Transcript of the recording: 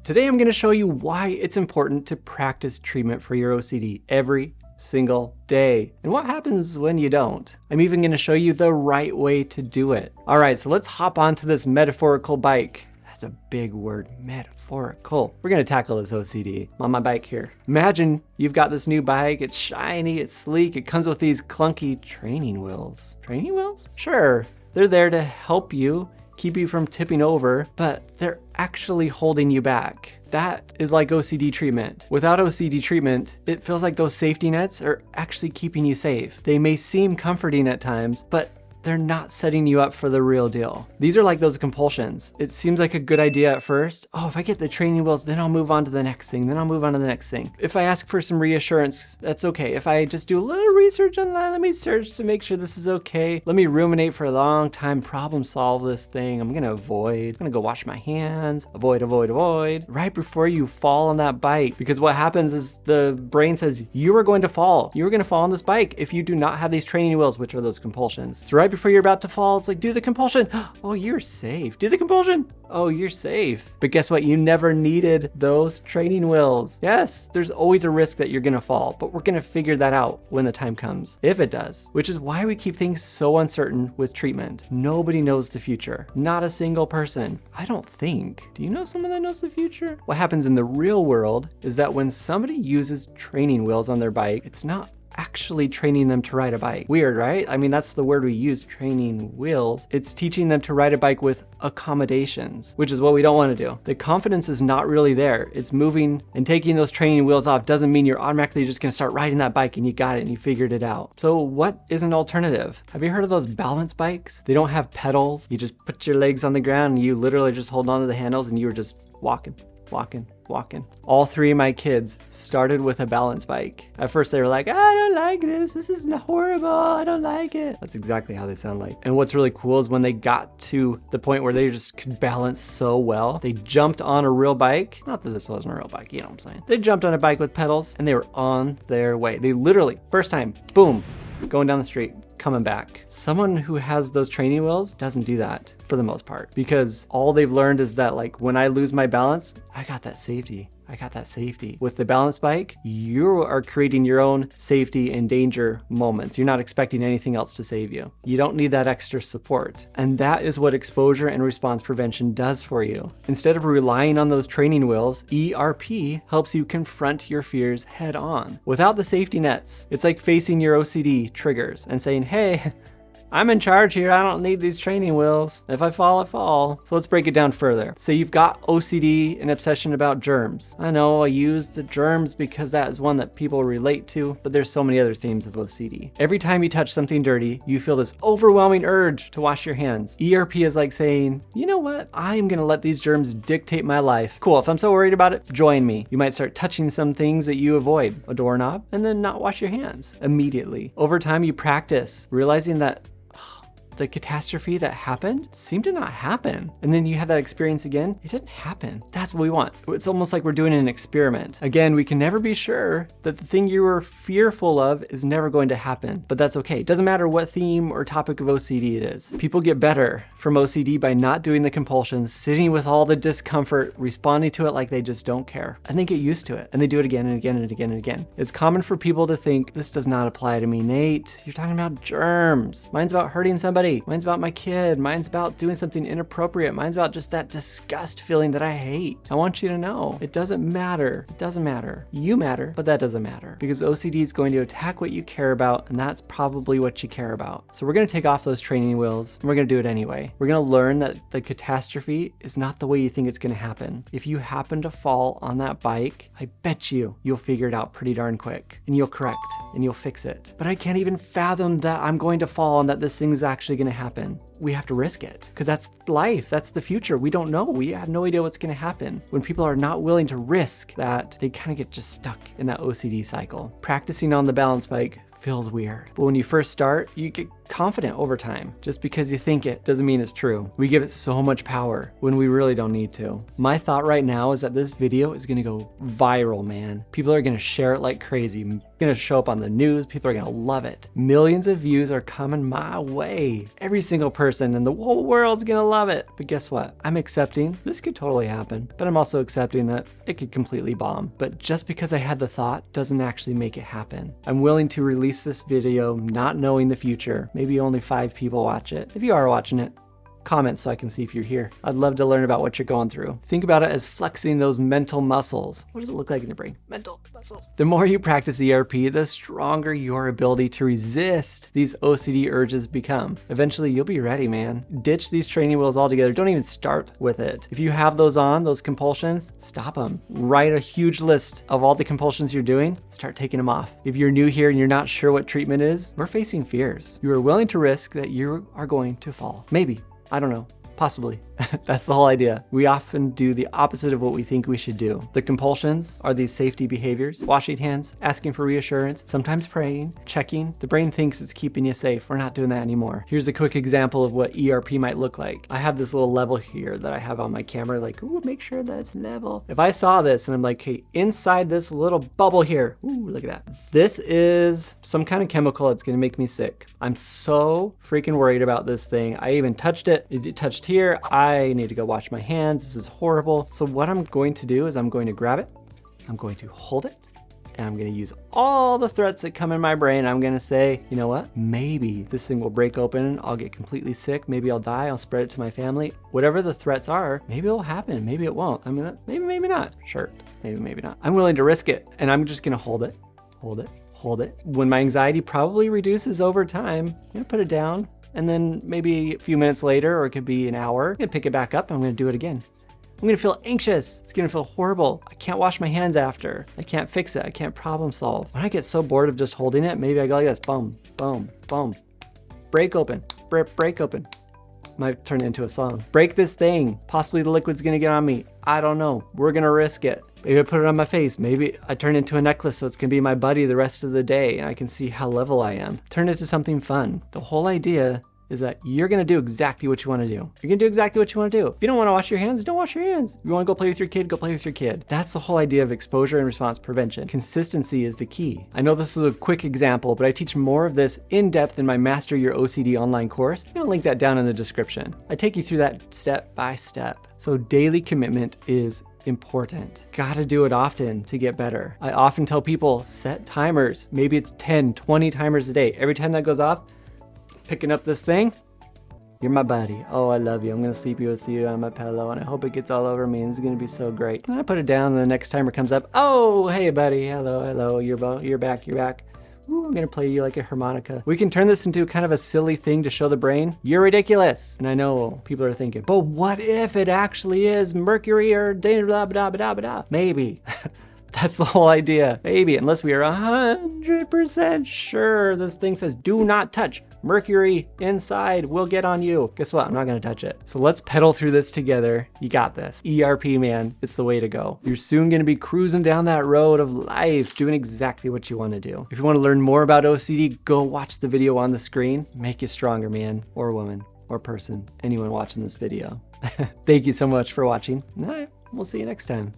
Today I'm going to show you why it's important to practice treatment for your OCD every single day, and what happens when you don't. I'm even going to show you the right way to do it. All right, so let's hop onto this metaphorical bike. That's a big word, metaphorical. We're going to tackle this OCD on my bike here. Imagine you've got this new bike. It's shiny, it's sleek. It comes with these clunky training wheels. Training wheels? Sure, they're there to help you, keep you from tipping over, but they're actually holding you back. That is like OCD treatment. Without OCD treatment, it feels like those safety nets are actually keeping you safe. They may seem comforting at times, but they're not setting you up for the real deal. These are like those compulsions. It seems like a good idea at first. Oh, if I get the training wheels, then I'll move on to the next thing. Then I'll move on to the next thing. If I ask for some reassurance, that's okay. If I just do a little research on that, let me search to make sure this is okay. Let me ruminate for a long time, problem solve this thing. I'm gonna avoid. I'm gonna go wash my hands. Avoid, avoid, avoid. Right before you fall on that bike. Because what happens is the brain says, you are going to fall. You are gonna fall on this bike if you do not have these training wheels, which are those compulsions. So right before you're about to fall, it's like, do the compulsion. Oh, you're safe. Do the compulsion. Oh, you're safe. But guess what? You never needed those training wheels. Yes, there's always a risk that you're gonna fall, but we're gonna figure that out when the time comes, if it does, which is why we keep things so uncertain with treatment. Nobody knows the future. Not a single person. I don't think. Do you know someone that knows the future? What happens in the real world is that when somebody uses training wheels on their bike, it's not actually training them to ride a bike. Weird, right? I mean, that's the word we use, training wheels. It's teaching them to ride a bike with accommodations, which is what we don't want to do. The confidence is not really there. It's moving, and taking those training wheels off doesn't mean you're automatically just going to start riding that bike and you got it and you figured it out. So what is an alternative? Have you heard of those balance bikes? They don't have pedals. You just put your legs on the ground and you literally just hold on to the handles and you were just walking. All three of my kids started with a balance bike. At first they were like, I don't like this. This is horrible. I don't like it. That's exactly how they sound like. And what's really cool is when they got to the point where they just could balance so well, they jumped on a real bike. Not that this wasn't a real bike, you know what I'm saying? They jumped on a bike with pedals and they were on their way. They literally, first time, boom, going down the street, coming back. Someone who has those training wheels doesn't do that for the most part, because all they've learned is that, like, when I lose my balance, I got that safety. With the balance bike, you are creating your own safety and danger moments. You're not expecting anything else to save you. You don't need that extra support. And that is what exposure and response prevention does for you. Instead of relying on those training wheels, ERP helps you confront your fears head on. Without the safety nets, it's like facing your OCD triggers and saying, hey, I'm in charge here. I don't need these training wheels. If I fall, I fall. So let's break it down further. So you've got OCD, an obsession about germs. I know I use the germs because that is one that people relate to, but there's so many other themes of OCD. Every time you touch something dirty, you feel this overwhelming urge to wash your hands. ERP is like saying, you know what? I'm gonna let these germs dictate my life. Cool, if I'm so worried about it, join me. You might start touching some things that you avoid, a doorknob, and then not wash your hands immediately. Over time, you practice, realizing that the catastrophe that happened seemed to not happen. And then you have that experience again, it didn't happen. That's what we want. It's almost like we're doing an experiment. Again, we can never be sure that the thing you were fearful of is never going to happen, but that's okay. It doesn't matter what theme or topic of OCD it is. People get better from OCD by not doing the compulsions, sitting with all the discomfort, responding to it like they just don't care. And they get used to it, and they do it again and again and again and again. It's common for people to think, this does not apply to me, Nate. You're talking about germs. Mine's about hurting somebody. Mine's about my kid. Mine's about doing something inappropriate. Mine's about just that disgust feeling that I hate. I want you to know, it doesn't matter. It doesn't matter. You matter, but that doesn't matter, because OCD is going to attack what you care about, and that's probably what you care about. So we're going to take off those training wheels, and we're going to do it anyway. We're going to learn that the catastrophe is not the way you think it's going to happen. If you happen to fall on that bike, I bet you'll figure it out pretty darn quick, and you'll correct, and you'll fix it. But I can't even fathom that I'm going to fall and that this thing's actually going to happen. We have to risk it, because that's life. That's the future. We don't know. We have no idea what's going to happen. When people are not willing to risk that, they kind of get just stuck in that OCD cycle. Practicing on the balance bike feels weird, but when you first start, you get confident over time. Just because you think it doesn't mean it's true. We give it so much power when we really don't need to. My thought right now is that this video is gonna go viral, man. People are gonna share it like crazy. It's gonna show up on the news. People are gonna love it. Millions of views are coming my way. Every single person in the whole world's gonna love it. But guess what? I'm accepting this could totally happen, but I'm also accepting that it could completely bomb. But just because I had the thought doesn't actually make it happen. I'm willing to release this video not knowing the future. Maybe only 5 people watch it. If you are watching it, comment so I can see if you're here. I'd love to learn about what you're going through. Think about it as flexing those mental muscles. What does it look like in your brain? Mental muscles. The more you practice ERP, the stronger your ability to resist these OCD urges become. Eventually, you'll be ready, man. Ditch these training wheels altogether. Don't even start with it. If you have those on, those compulsions, stop them. Write a huge list of all the compulsions you're doing. Start taking them off. If you're new here and you're not sure what treatment is, we're facing fears. You are willing to risk that you are going to fall. Maybe. I don't know. Possibly. That's the whole idea. We often do the opposite of what we think we should do. The compulsions are these safety behaviors: washing hands, asking for reassurance, sometimes praying, checking. The brain thinks it's keeping you safe. We're not doing that anymore. Here's a quick example of what ERP might look like. I have this little level here that I have on my camera, like, ooh, make sure that it's level. If I saw this and I'm like, hey, inside this little bubble here, ooh, look at that. This is some kind of chemical that's gonna make me sick. I'm so freaking worried about this thing. I even touched it. It touched here. I need to go wash my hands. This is horrible. So what I'm going to do is I'm going to grab it. I'm going to hold it. And I'm going to use all the threats that come in my brain. I'm going to say, you know what? Maybe this thing will break open. I'll get completely sick. Maybe I'll die. I'll spread it to my family. Whatever the threats are, maybe it'll happen. Maybe it won't. I mean, maybe not. Sure. Maybe not. I'm willing to risk it. And I'm just going to hold it, hold it, hold it. When my anxiety probably reduces over time, I'm going to put it down. And then maybe a few minutes later, or it could be an hour, I'm gonna pick it back up and I'm gonna do it again. I'm gonna feel anxious. It's gonna feel horrible. I can't wash my hands after. I can't fix it. I can't problem solve. When I get so bored of just holding it, maybe I go like this, boom, boom, boom. Break open, break open. Might turn into a song. Break this thing. Possibly the liquid's gonna get on me. I don't know. We're gonna risk it. Maybe I put it on my face. Maybe I turn it into a necklace so it's gonna be my buddy the rest of the day and I can see how level I am. Turn it to something fun. The whole idea is that you're gonna do exactly what you wanna do. You're gonna do exactly what you wanna do. If you don't wanna wash your hands, don't wash your hands. If you wanna go play with your kid, go play with your kid. That's the whole idea of exposure and response prevention. Consistency is the key. I know this is a quick example, but I teach more of this in depth in my Master Your OCD online course. I'm gonna link that down in the description. I take you through that step by step. So daily commitment is important. Gotta do it often to get better. I often tell people, set timers. Maybe it's 10, 20 timers a day. Every time that goes off, picking up this thing, you're my buddy. Oh, I love you. I'm gonna sleep with you on my pillow and I hope it gets all over me and it's gonna be so great. And I put it down and the next timer comes up. Oh, hey buddy, hello, you're back. Ooh, I'm gonna play you like a harmonica. We can turn this into kind of a silly thing to show the brain, you're ridiculous. And I know people are thinking, but what if it actually is Mercury or blah, blah, blah, blah. Maybe. That's the whole idea. Maybe, unless we are 100% sure this thing says, do not touch. Mercury inside will get on you. Guess what? I'm not gonna touch it. So let's pedal through this together. You got this. ERP, man, it's the way to go. You're soon gonna be cruising down that road of life, doing exactly what you wanna do. If you wanna learn more about OCD, go watch the video on the screen. Make you stronger, man, or woman, or person, anyone watching this video. Thank you so much for watching. All right, we'll see you next time.